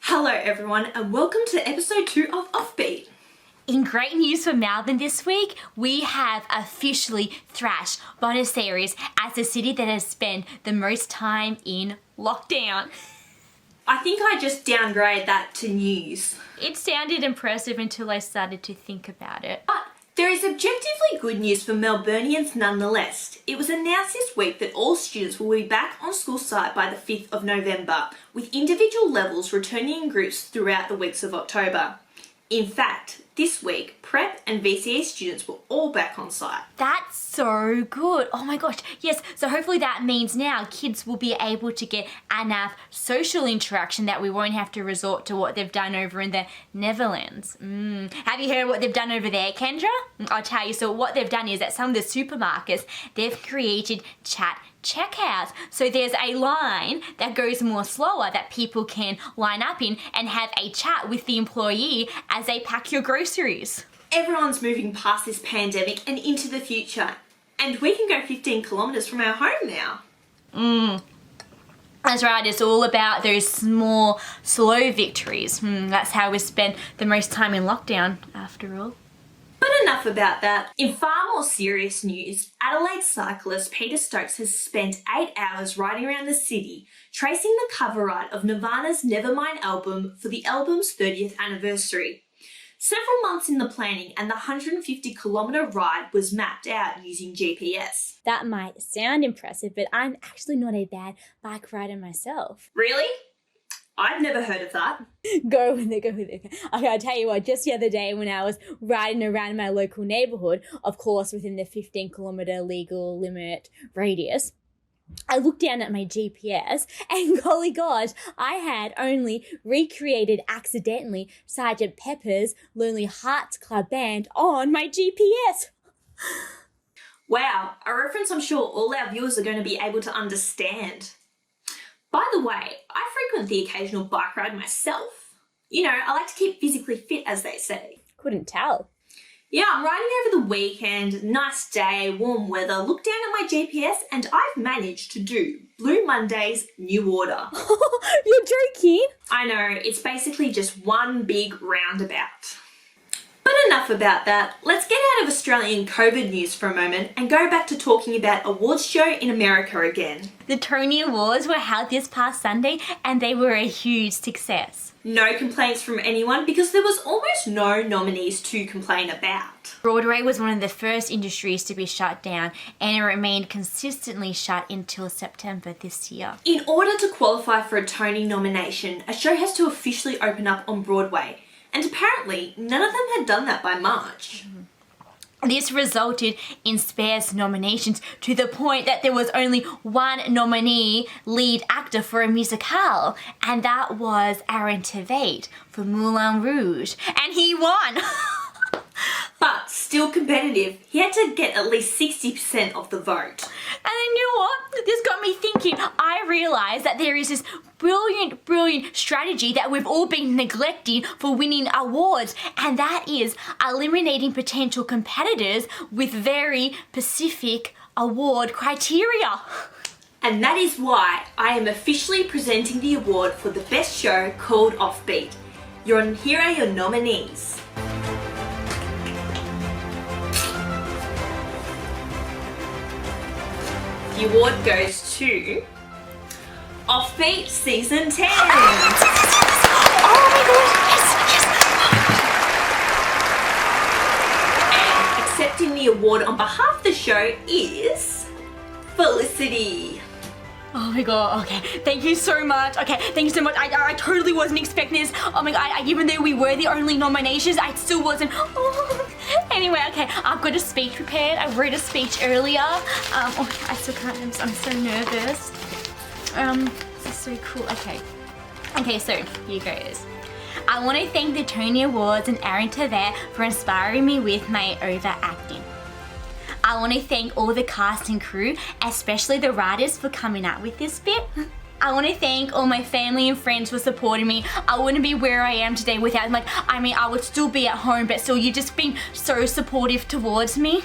Hello everyone and welcome to episode 2 of Offbeat. In great news for Melbourne this week, we have officially thrashed Buenos Aires as the city that has spent the most time in lockdown. I think I just downgrade that to news. It sounded impressive until I started to think about it. But there is objectively good news for Melburnians nonetheless. It was announced this week that all students will be back on school site by the 5th of November, with individual levels returning in groups throughout the weeks of October. In fact, this week, prep and VCA students were all back on site. That's so good. Oh my gosh, yes. So hopefully that means now kids will be able to get enough social interaction that we won't have to resort to what they've done over in the Netherlands. Have you heard what they've done over there, Kendra? I'll tell you. So what they've done is at some of the supermarkets, they've created chat checkouts. So there's a line that goes more slower that people can line up in and have a chat with the employee as they pack your groceries. Everyone's moving past this pandemic and into the future. And we can go 15 kilometres from our home now. That's right, it's all about those small, slow victories. That's how we spent the most time in lockdown, after all. But enough about that. In far more serious news, Adelaide cyclist Peter Stokes has spent 8 hours riding around the city, tracing the cover art of Nirvana's Nevermind album for the album's 30th anniversary. Several months in the planning and the 150-kilometre ride was mapped out using GPS. That might sound impressive, but I'm actually not a bad bike rider myself. Really? I've never heard of that. Go with it. Okay, I'll tell you what, just the other day when I was riding around my local neighbourhood, of course within the 15-kilometre legal limit radius, I looked down at my GPS and golly gosh, I had only recreated accidentally Sgt. Pepper's Lonely Hearts Club Band on my GPS. Wow, a reference I'm sure all our viewers are going to be able to understand. By the way, I frequent the occasional bike ride myself. You know, I like to keep physically fit, as they say. Couldn't tell. Yeah, I'm riding over the weekend, nice day, warm weather, look down at my GPS and I've managed to do Blue Monday's New Order. You're joking? I know, it's basically just one big roundabout. But enough about that. Let's get out of Australian COVID news for a moment and go back to talking about awards show in America again. The Tony Awards were held this past Sunday and they were a huge success. No complaints from anyone because there was almost no nominees to complain about. Broadway was one of the first industries to be shut down and it remained consistently shut until September this year. In order to qualify for a Tony nomination, a show has to officially open up on Broadway. And apparently, none of them had done that by March. This resulted in sparse nominations to the point that there was only one nominee lead actor for a musical, and that was Aaron Tveit for Moulin Rouge, and he won! But still competitive, he had to get at least 60% of the vote. And then you know what? This got me thinking. I realised that there is this brilliant strategy that we've all been neglecting for winning awards, and that is eliminating potential competitors with very specific award criteria. And that is why I am officially presenting the award for the best show called Offbeat. Here are your nominees. The award goes to Offbeat Season 10. Oh my And gosh, accepting the award on behalf of the show is Felicity. Oh my god, okay, thank you so much. Okay, thank you so much. I totally wasn't expecting this. Oh my god, even though we were the only nominations, I still wasn't. Oh. Anyway, okay, I've got a speech prepared. I wrote a speech earlier. I still can't, I'm so nervous. This is so cool. Okay, so here goes. I want to thank the Tony Awards and Aaron Tveit for inspiring me with my overacting. I want to thank all the cast and crew, especially the writers, for coming up with this bit. I want to thank all my family and friends for supporting me. I wouldn't be where I am today without them. I would still be at home, but still, you've just been so supportive towards me.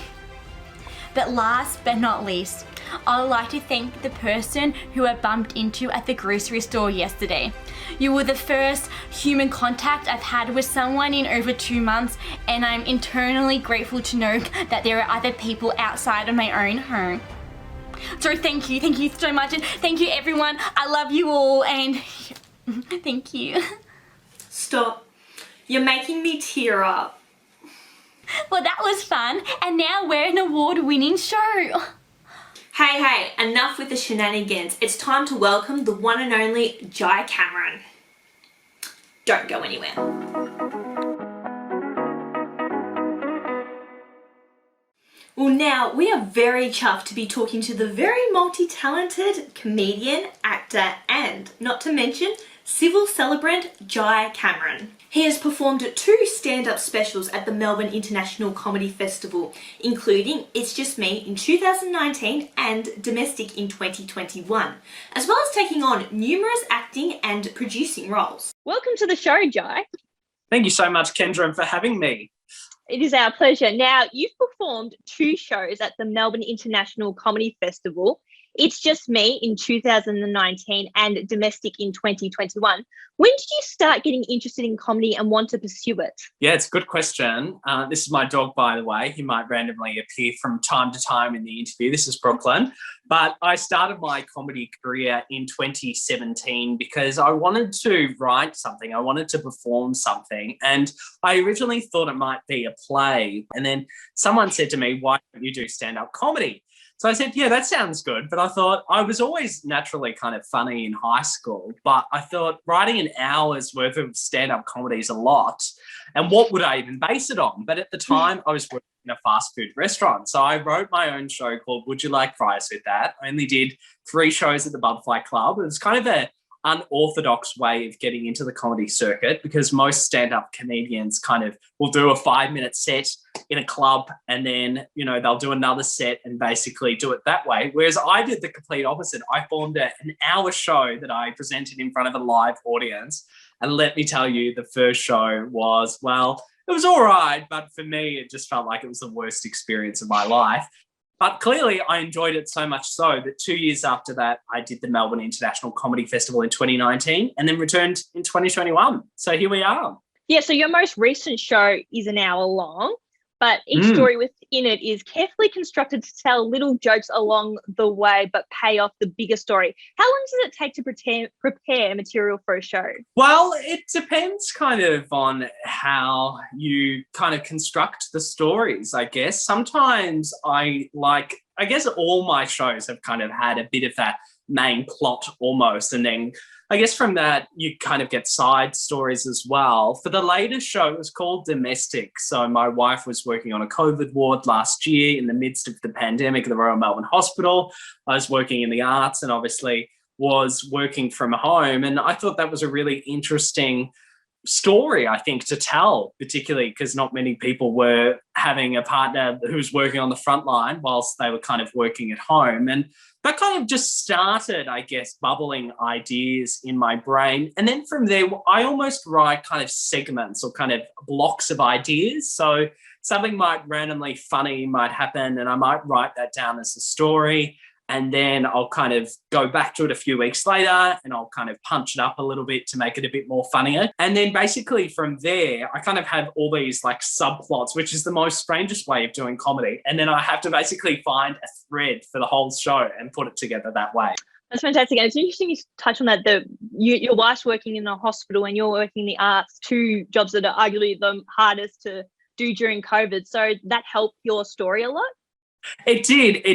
But last but not least, I would like to thank the person who I bumped into at the grocery store yesterday. You were the first human contact I've had with someone in over 2 months, and I'm internally grateful to know that there are other people outside of my own home. So thank you so much, and thank you everyone. I love you all, and thank you. Stop. You're making me tear up. Well, that was fun, and now we're an award-winning show. Hey, enough with the shenanigans. It's time to welcome the one and only Jai Cameron. Don't go anywhere. Well, now we are very chuffed to be talking to the very multi-talented comedian, actor, and, not to mention, civil celebrant Jai Cameron. He has performed 2 stand-up specials at the Melbourne International Comedy Festival, including It's Just Me in 2019 and Domestic in 2021, as well as taking on numerous acting and producing roles. Welcome to the show, Jai. Thank you so much, Kendra, for having me. It is our pleasure. Now, you've performed 2 shows at the Melbourne International Comedy Festival. It's Just Me in 2019 and Domestic in 2021. When did you start getting interested in comedy and want to pursue it? Yeah, it's a good question. This is my dog, by the way. He might randomly appear from time to time in the interview. This is Brooklyn. But I started my comedy career in 2017 because I wanted to write something. I wanted to perform something. And I originally thought it might be a play. And then someone said to me, why don't you do stand-up comedy? So I said, yeah, that sounds good. But I thought I was always naturally kind of funny in high school. But I thought writing an hour's worth of stand-up comedy is a lot. And what would I even base it on? But at the time, I was working in a fast food restaurant. So I wrote my own show called Would You Like Fries With That? I only did 3 shows at the Butterfly Club. It was kind of a unorthodox way of getting into the comedy circuit because most stand-up comedians kind of will do a 5-minute set in a club and then, they'll do another set and basically do it that way. Whereas I did the complete opposite. I formed an hour show that I presented in front of a live audience. And let me tell you, the first show was, well, it was all right. But for me, it just felt like it was the worst experience of my life. But clearly, I enjoyed it so much so that 2 years after that, I did the Melbourne International Comedy Festival in 2019 and then returned in 2021. So here we are. Yeah, so your most recent show is an hour long, but each story within it is carefully constructed to tell little jokes along the way but pay off the bigger story. How long does it take to prepare material for a show? Well, it depends kind of on how you kind of construct the stories, I guess. Sometimes I guess all my shows have kind of had a bit of that main plot almost, and then I guess from that you kind of get side stories as well. For the latest show, it was called Domestic. So my wife was working on a COVID ward last year in the midst of the pandemic at the Royal Melbourne Hospital. I was working in the arts and obviously was working from home, and I thought that was a really interesting story, I think, to tell, particularly because not many people were having a partner who was working on the front line whilst they were kind of working at home. And that kind of just started, I guess, bubbling ideas in my brain. And then from there, I almost write kind of segments or kind of blocks of ideas. So something randomly funny might happen and I might write that down as a story. And then I'll kind of go back to it a few weeks later and I'll kind of punch it up a little bit to make it a bit more funnier. And then basically from there, I kind of have all these like subplots, which is the most strangest way of doing comedy. And then I have to basically find a thread for the whole show and put it together that way. That's fantastic. And it's interesting you touch on that. Your wife's working in a hospital and you're working in the arts, 2 jobs that are arguably the hardest to do during COVID. So that helped your story a lot? It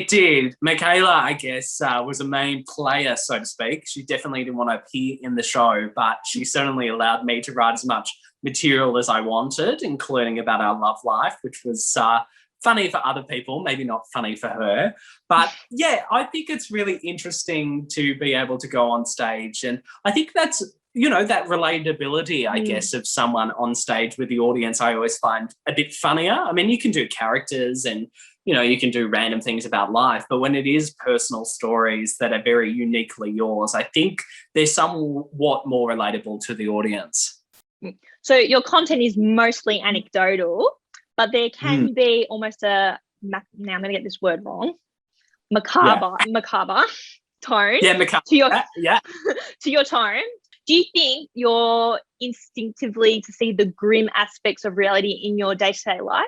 did. Michaela, I guess, was a main player, so to speak. She definitely didn't want to appear in the show, but she certainly allowed me to write as much material as I wanted, including about our love life, which was funny for other people, maybe not funny for her. But yeah, I think it's really interesting to be able to go on stage. And I think that's, that relatability, I guess, of someone on stage with the audience, I always find a bit funnier. I mean, you can do characters and you can do random things about life. But when it is personal stories that are very uniquely yours, I think they're somewhat more relatable to the audience. So your content is mostly anecdotal, but there can be almost now I'm going to get this word wrong, macabre tone to your to your tone. Do you think you're instinctively to see the grim aspects of reality in your day-to-day life?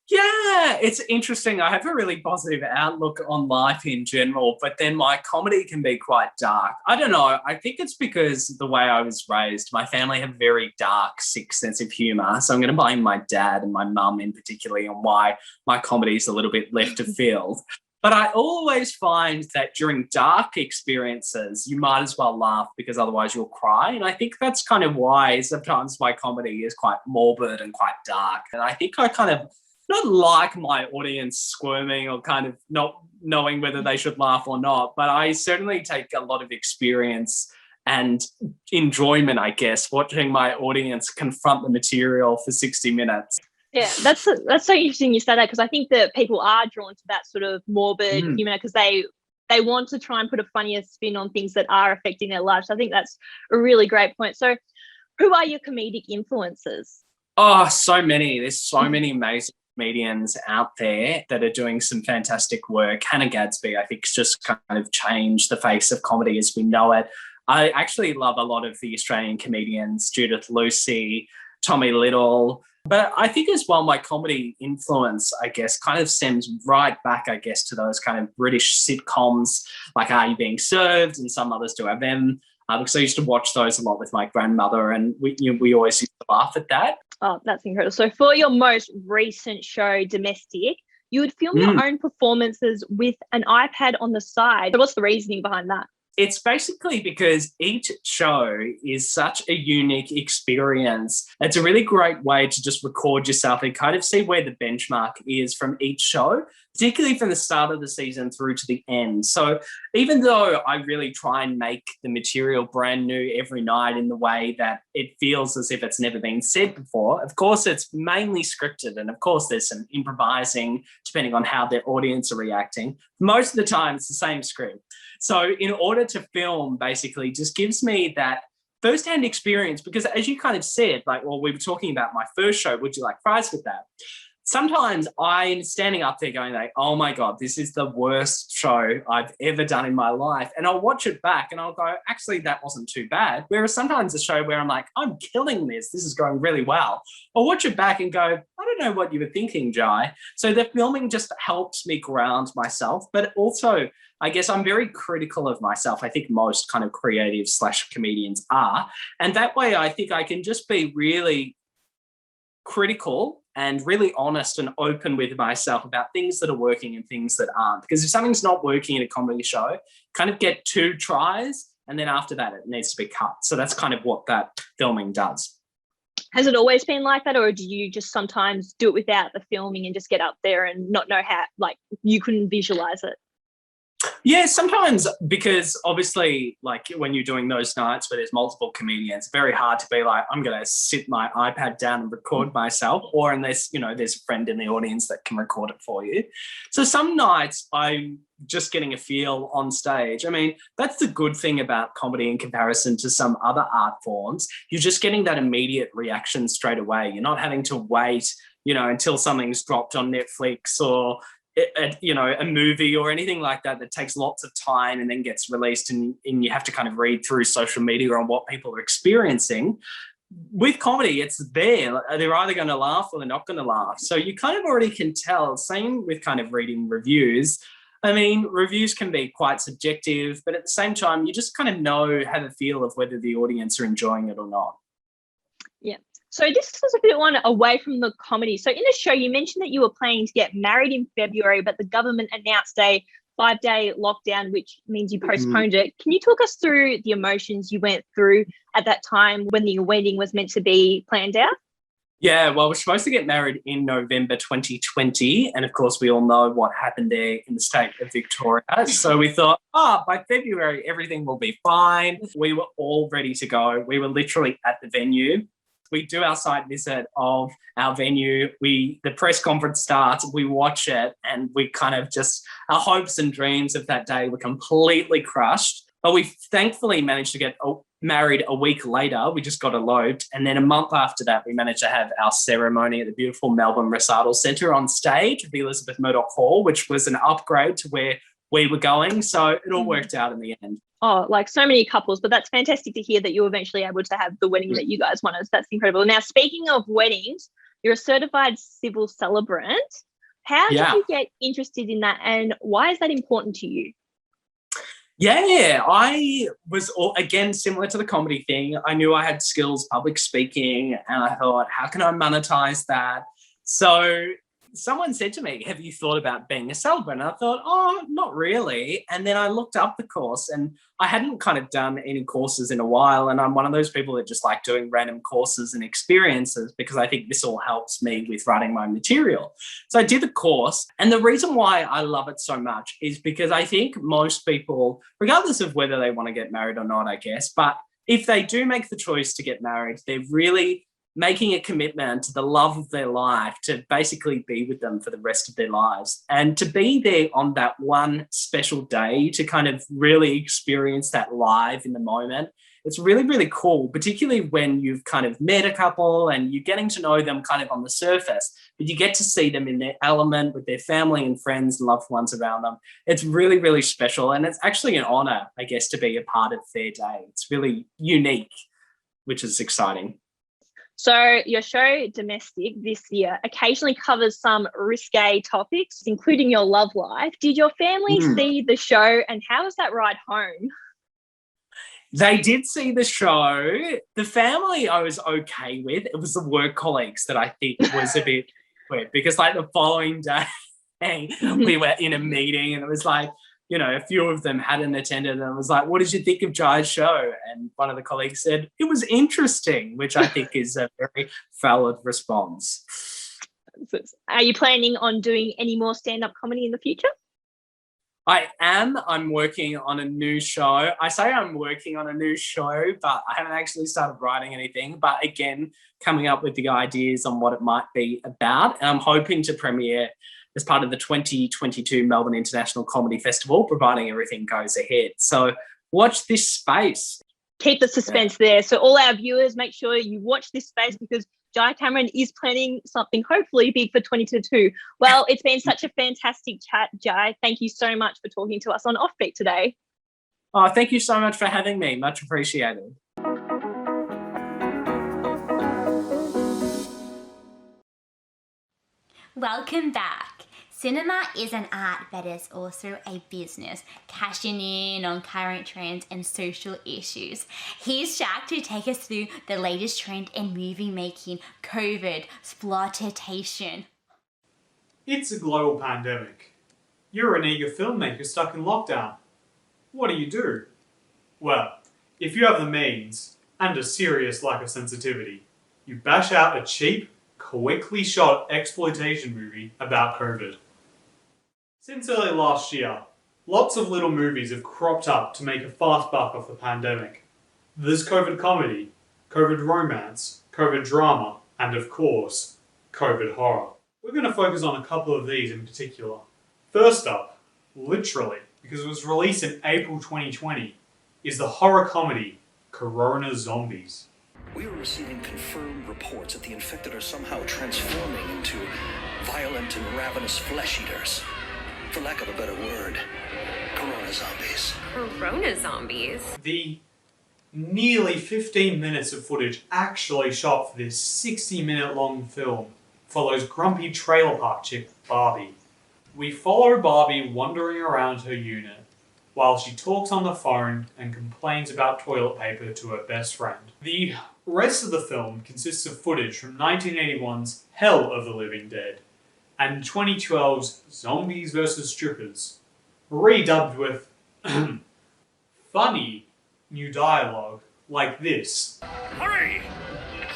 Yeah, it's interesting. I have a really positive outlook on life in general, but then my comedy can be quite dark. I don't know. I think it's because the way I was raised, my family have very dark, sick sense of humour. So I'm going to blame my dad and my mum in particular on why my comedy is a little bit left of field. But I always find that during dark experiences, you might as well laugh because otherwise you'll cry. And I think that's kind of why sometimes my comedy is quite morbid and quite dark. And I think I kind of not like my audience squirming or kind of not knowing whether they should laugh or not, but I certainly take a lot of experience and enjoyment, I guess, watching my audience confront the material for 60 minutes. Yeah, that's so interesting you say that, because I think that people are drawn to that sort of morbid humor because they want to try and put a funnier spin on things that are affecting their lives. So I think that's a really great point. So who are your comedic influences? Oh, so many. There's so many amazing comedians out there that are doing some fantastic work. Hannah Gadsby, I think, has just kind of changed the face of comedy as we know it. I actually love a lot of the Australian comedians, Judith Lucy, Tommy Little. But I think as well, my comedy influence, I guess, kind of stems right back, I guess, to those kind of British sitcoms like Are You Being Served? And some others do have them. Because I used to watch those a lot with my grandmother, and we always used to laugh at that. Oh, that's incredible. So for your most recent show, Domestic, you would film your own performances with an iPad on the side. So what's the reasoning behind that? It's basically because each show is such a unique experience. It's a really great way to just record yourself and kind of see where the benchmark is from each show, particularly from the start of the season through to the end. So even though I really try and make the material brand new every night in the way that it feels as if it's never been said before, of course, it's mainly scripted. And of course, there's some improvising depending on how their audience are reacting. Most of the time, it's the same script. So in order to film, basically, just gives me that first-hand experience because as you kind of said, like, well, we were talking about my first show, Would You Like Fries with That? Sometimes I'm standing up there going like, oh my God, this is the worst show I've ever done in my life. And I'll watch it back and I'll go, actually, that wasn't too bad. Whereas sometimes a show where I'm like, I'm killing this. This is going really well. I'll watch it back and go, I don't know what you were thinking, Jai. So the filming just helps me ground myself. But also, I guess I'm very critical of myself. I think most kind of creatives / comedians are. And that way I think I can just be really critical and really honest and open with myself about things that are working and things that aren't. Because if something's not working in a comedy show, kind of get 2 tries and then after that it needs to be cut. So that's kind of what that filming does. Has it always been like that, or do you just sometimes do it without the filming and just get up there and not know how, like you couldn't visualize it? Yeah, sometimes because obviously like when you're doing those nights where there's multiple comedians, it's very hard to be like, I'm going to sit my iPad down and record myself, or unless, there's a friend in the audience that can record it for you. So some nights I'm just getting a feel on stage. I mean, that's the good thing about comedy in comparison to some other art forms. You're just getting that immediate reaction straight away. You're not having to wait, until something's dropped on Netflix or a movie or anything like that takes lots of time and then gets released and you have to kind of read through social media on what people are experiencing. With comedy, it's there. They're either going to laugh or they're not going to laugh. So you kind of already can tell. Same with kind of reading reviews. I mean, reviews can be quite subjective, but at the same time, you just kind of have a feel of whether the audience are enjoying it or not. Yeah. So this is a bit one away from the comedy. So in the show, you mentioned that you were planning to get married in February, but the government announced a 5-day lockdown, which means you postponed it. Can you talk us through the emotions you went through at that time when the wedding was meant to be planned out? Yeah, well, we're supposed to get married in November 2020. And of course, we all know what happened there in the state of Victoria. So we thought, by February, everything will be fine. We were all ready to go. We were literally at the venue. We do our site visit of our venue. The press conference starts, we watch it, and we kind of just, our hopes and dreams of that day were completely crushed. But we thankfully managed to get married a week later. We just got eloped. And then a month after that, we managed to have our ceremony at the beautiful Melbourne Recital Centre on stage at the Elizabeth Murdoch Hall, which was an upgrade to where we were going. So it all worked out in the end. Oh, like so many couples, but that's fantastic to hear that you were eventually able to have the wedding that you guys wanted. That's incredible. Now, speaking of weddings, you're a certified civil celebrant. How did you get interested in that, and why is that important to you? Yeah, I was, again, similar to the comedy thing. I knew I had skills, public speaking, and I thought, how can I monetize that? So someone said to me, have you thought about being a celebrant? And I thought, oh, not really. And then I looked up the course, and I hadn't kind of done any courses in a while. And I'm one of those people that just like doing random courses and experiences because I think this all helps me with writing my material. So I did the course. And the reason why I love it so much is because I think most people, regardless of whether they want to get married or not, I guess, but if they do make the choice to get married, they're really making a commitment to the love of their life to basically be with them for the rest of their lives. And to be there on that one special day to kind of really experience that live in the moment, it's really, really cool, particularly when you've kind of met a couple and you're getting to know them kind of on the surface, but you get to see them in their element with their family and friends and loved ones around them. It's really, really special. And it's actually an honor, I guess, to be a part of their day. It's really unique, which is exciting. So your show, Domestic, this year occasionally covers some risque topics, including your love life. Did your family see the show, and how was that ride home? They did see the show. The family I was okay with. It was the work colleagues that I think was a bit weird because like the following day we were in a meeting and it was like, you know, a few of them hadn't attended and I was like, what did you think of Jai's show? And one of the colleagues said, it was interesting, which I think is a very valid response. Are you planning on doing any more stand-up comedy in the future? I am. I'm working on a new show. I say I'm working on a new show, but I haven't actually started writing anything. But again, coming up with the ideas on what it might be about. And I'm hoping to premiere as part of the 2022 Melbourne International Comedy Festival, providing everything goes ahead. So watch this space. Keep the suspense there. So all our viewers, make sure you watch this space because Jai Cameron is planning something hopefully big for 2022. Well, it's been such a fantastic chat, Jai. Thank you so much for talking to us on Offbeat today. Oh, thank you so much for having me. Much appreciated. Welcome back. Cinema is an art, but it's also a business, cashing in on current trends and social issues. Here's Jack to take us through the latest trend in movie making, COVID, sploitation. It's a global pandemic. You're an eager filmmaker stuck in lockdown. What do? Well, if you have the means and a serious lack of sensitivity, you bash out a cheap, quickly shot exploitation movie about COVID. Since early last year, lots of little movies have cropped up to make a fast buck off the pandemic. There's COVID comedy, COVID romance, COVID drama, and of course, COVID horror. We're going to focus on a couple of these in particular. First up, literally, because it was released in April 2020, is the horror comedy Corona Zombies. We are receiving confirmed reports that the infected are somehow transforming into violent and ravenous flesh eaters. For lack of a better word, Corona Zombies. Corona Zombies? The nearly 15 minutes of footage actually shot for this 60-minute long film follows grumpy trailer park chick Barbie. We follow Barbie wandering around her unit while she talks on the phone and complains about toilet paper to her best friend. The rest of the film consists of footage from 1981's Hell of the Living Dead and 2012's Zombies vs. Strippers, redubbed with funny new dialogue like this. Hurry!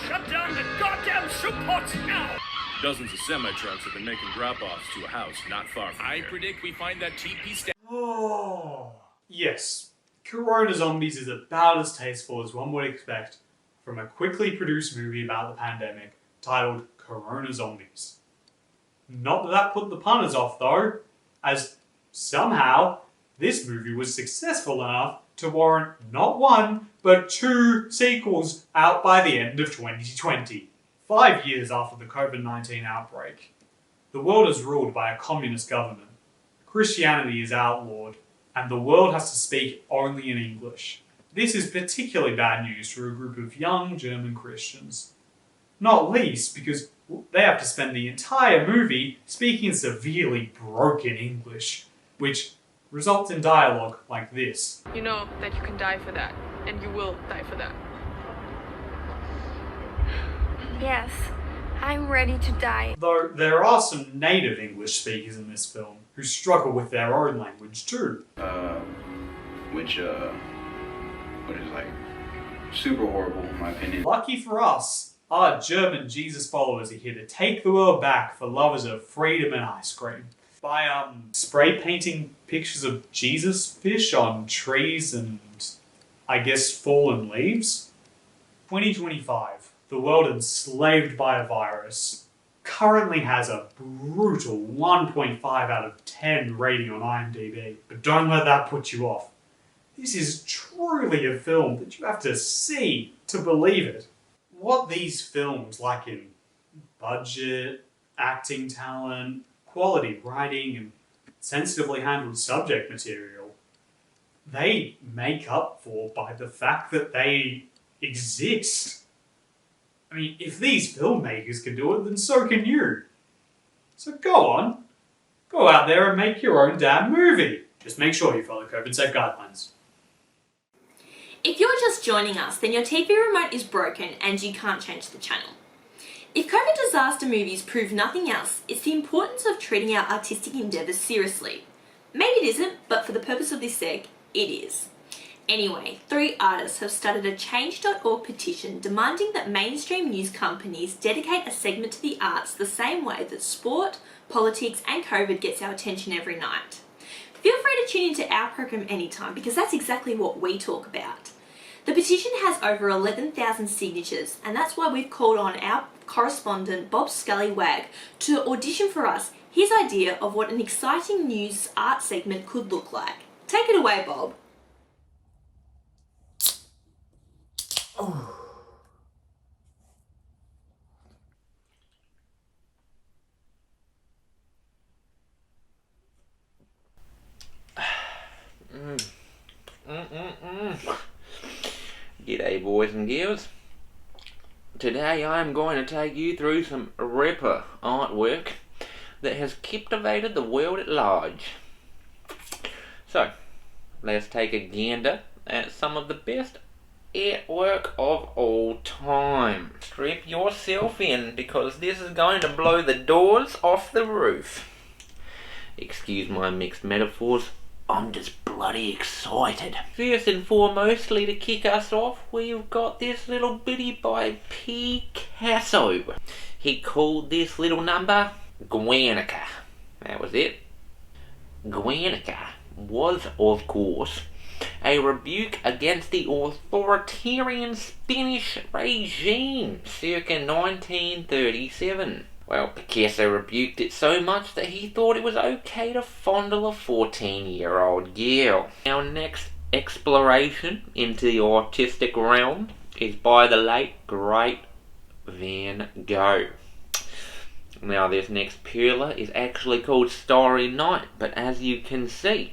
Shut down the goddamn soup pots now! Dozens of semi-trucks have been making drop-offs to a house not far from here. I predict we find that TP stand. Oh, yes. Corona Zombies is about as tasteful as one would expect from a quickly produced movie about the pandemic titled Corona Zombies. Not that that put the punters off though, as somehow this movie was successful enough to warrant not one, but 2 sequels out by the end of 2020. 5 years after the COVID-19 outbreak, the world is ruled by a communist government. Christianity is outlawed, and the world has to speak only in English. This is particularly bad news for a group of young German Christians. Not least because they have to spend the entire movie speaking severely broken English, which results in dialogue like this. You know that you can die for that, and you will die for that. Yes, I'm ready to die. Though there are some native English speakers in this film who struggle with their own language too. Which is like super horrible in my opinion. Lucky for us, our German Jesus followers are here to take the world back for lovers of freedom and ice cream. By spray painting pictures of Jesus fish on trees and, I guess, fallen leaves. 2025, the world enslaved by a virus, currently has a brutal 1.5 out of 10 rating on IMDb. But don't let that put you off. This is truly a film that you have to see to believe it. What these films lack in budget, acting talent, quality writing, and sensitively handled subject material, they make up for by the fact that they exist. I mean, if these filmmakers can do it, then so can you. So go on, go out there and make your own damn movie. Just make sure you follow COVID-safe guidelines. If you're just joining us, then your TV remote is broken and you can't change the channel. If COVID disaster movies prove nothing else, it's the importance of treating our artistic endeavours seriously. Maybe it isn't, but for the purpose of this seg, it is. Anyway, 3 artists have started a change.org petition demanding that mainstream news companies dedicate a segment to the arts the same way that sport, politics and COVID gets our attention every night. Feel free to tune into our program anytime because that's exactly what we talk about. The petition has over 11,000 signatures, and that's why we've called on our correspondent Bob Scullywag to audition for us his idea of what an exciting news art segment could look like. Take it away, Bob. G'day boys and girls. Today I am going to take you through some ripper artwork that has captivated the world at large. So, let's take a gander at some of the best artwork of all time. Strap yourself in because this is going to blow the doors off the roof. Excuse my mixed metaphors. I'm just bloody excited. First and foremostly, to kick us off, we've got this little bitty by Picasso. He called this little number Guernica. That was it. Guernica was, of course, a rebuke against the authoritarian Spanish regime circa 1937. Well, Picasso rebuked it so much that he thought it was okay to fondle a 14-year-old girl. Our next exploration into the artistic realm is by the late, great Van Gogh. Now, this next pillar is actually called Starry Night, but as you can see,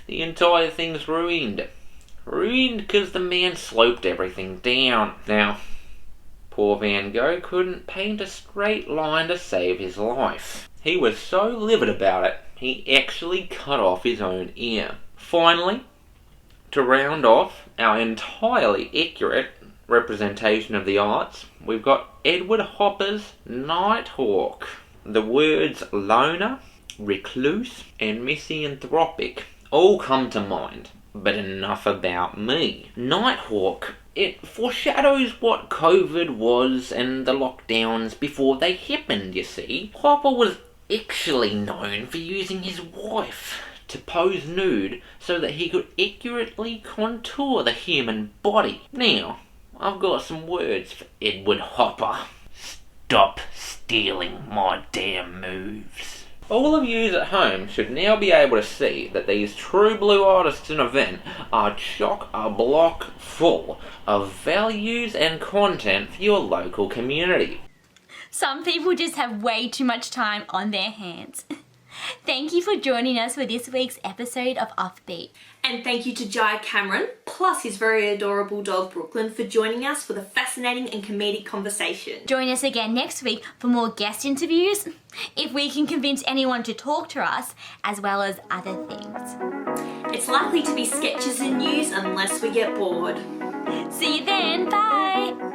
the entire thing's ruined. Ruined because the man sloped everything down. Now, poor Van Gogh couldn't paint a straight line to save his life. He was so livid about it, he actually cut off his own ear. Finally, to round off our entirely accurate representation of the arts, we've got Edward Hopper's Nighthawk. The words loner, recluse, and misanthropic all come to mind. But enough about me. Nighthawk, it foreshadows what COVID was and the lockdowns before they happened, you see. Hopper was actually known for using his wife to pose nude so that he could accurately contour the human body. Now, I've got some words for Edward Hopper. Stop stealing my damn moves. All of yous at home should now be able to see that these true blue artists in event are chock-a-block full of values and content for your local community. Some people just have way too much time on their hands. Thank you for joining us for this week's episode of Offbeat. And thank you to Jai Cameron, plus his very adorable dog Brooklyn, for joining us for the fascinating and comedic conversation. Join us again next week for more guest interviews, if we can convince anyone to talk to us, as well as other things. It's likely to be sketches and news unless we get bored. See you then, bye!